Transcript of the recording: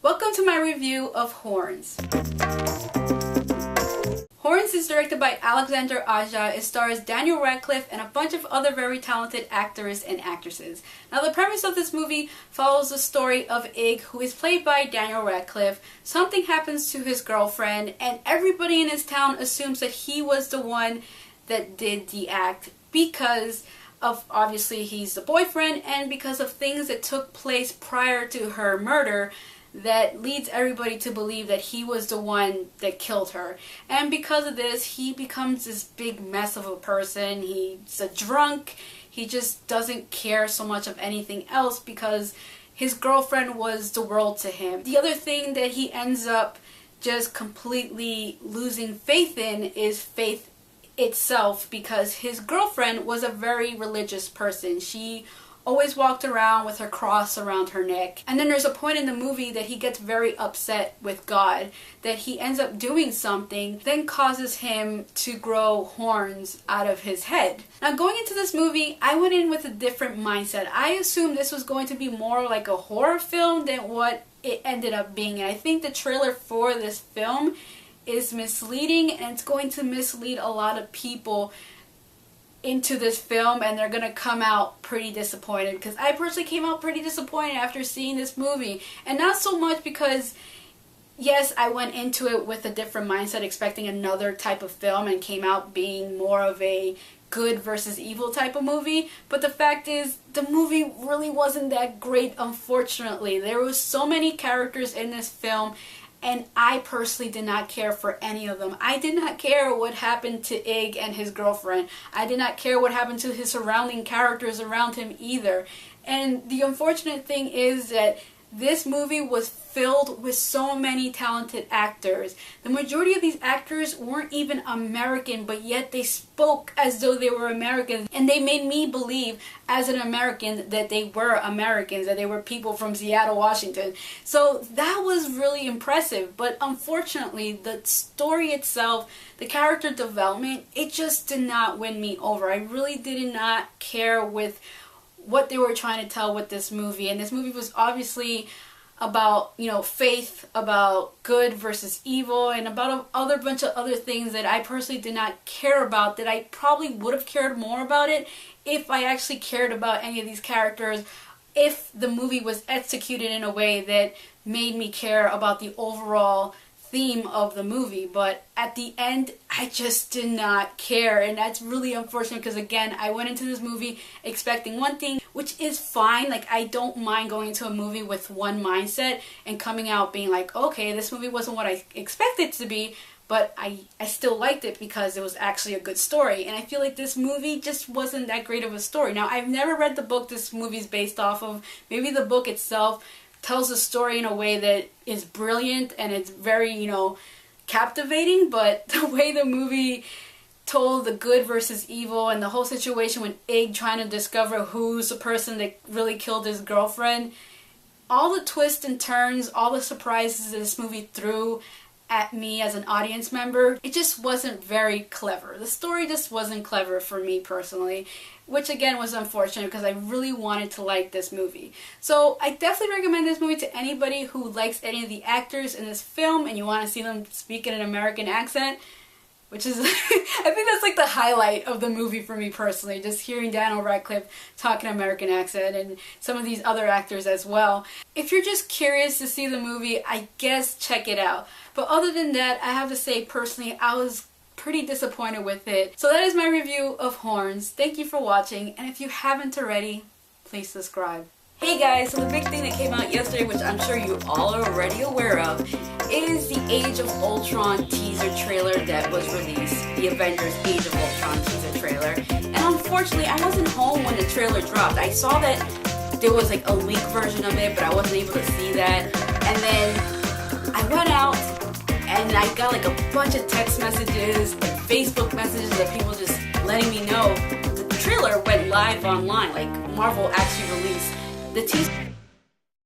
Welcome to my review of Horns. Horns is directed by Alexander Aja. It stars Daniel Radcliffe and a bunch of other very talented actors and actresses. Now the premise of this movie follows the story of Ig, who is played by Daniel Radcliffe. Something happens to his girlfriend and everybody in his town assumes that he was the one that did the act because of, obviously, he's the boyfriend, and because of things that took place prior to her murder that leads everybody to believe that he was the one that killed her. And because of this, he becomes this big mess of a person. He's a drunk. He just doesn't care so much of anything else because his girlfriend was the world to him. The other thing that he ends up just completely losing faith in is faith itself, because his girlfriend was a very religious person. She always walked around with her cross around her neck. And then there's a point in the movie that he gets very upset with God, that he ends up doing something, then causes him to grow horns out of his head. Now going into this movie, I went in with a different mindset. I assumed this was going to be more like a horror film than what it ended up being. And I think the trailer for this film is misleading, and it's going to mislead a lot of people into this film, and they're gonna come out pretty disappointed, because I personally came out pretty disappointed after seeing this movie. And not so much because, yes, I went into it with a different mindset expecting another type of film and came out being more of a good versus evil type of movie, but the fact is the movie really wasn't that great, unfortunately. There was so many characters in this film and I personally did not care for any of them. I did not care what happened to Ig and his girlfriend. I did not care what happened to his surrounding characters around him either. And the unfortunate thing is that this movie was filled with so many talented actors. The majority of these actors weren't even American, but yet they spoke as though they were Americans. And they made me believe, as an American, that they were Americans, that they were people from Seattle, Washington. So that was really impressive. But unfortunately, the story itself, the character development, it just did not win me over. I really did not care with what they were trying to tell with this movie. And this movie was obviously about, faith, about good versus evil, and about a bunch of other things that I personally did not care about, that I probably would have cared more about it if I actually cared about any of these characters, if the movie was executed in a way that made me care about the overall theme of the movie. But at the end, I just did not care, and that's really unfortunate, because again, I went into this movie expecting one thing, which is fine. Like, I don't mind going into a movie with one mindset and coming out being like, okay, this movie wasn't what I expected it to be, but I still liked it because it was actually a good story. And I feel like this movie just wasn't that great of a story. Now, I've never read the book this movie's based off of. Maybe the book itself tells the story in a way that is brilliant and it's very, captivating, but the way the movie told the good versus evil and the whole situation with Ig trying to discover who's the person that really killed his girlfriend, all the twists and turns, all the surprises that this movie threw at me as an audience member, it just wasn't very clever. The story just wasn't clever for me personally, which again was unfortunate because I really wanted to like this movie. So I definitely recommend this movie to anybody who likes any of the actors in this film and you want to see them speak in an American accent, which is, I think that's like the highlight of the movie for me personally, just hearing Daniel Radcliffe talk an American accent, and some of these other actors as well. If you're just curious to see the movie, I guess check it out. But other than that, I have to say personally, I was pretty disappointed with it. So that is my review of Horns. Thank you for watching, and if you haven't already, please subscribe. Hey guys, so the big thing that came out yesterday, which I'm sure you all are already aware of, is the Age of Ultron teaser trailer that was released. The Avengers Age of Ultron teaser trailer. And unfortunately, I wasn't home when the trailer dropped. I saw that there was like a leak version of it, but I wasn't able to see that. And then I went out and I got like a bunch of text messages and Facebook messages of people just letting me know the trailer went live online. Like, Marvel actually released the teaser.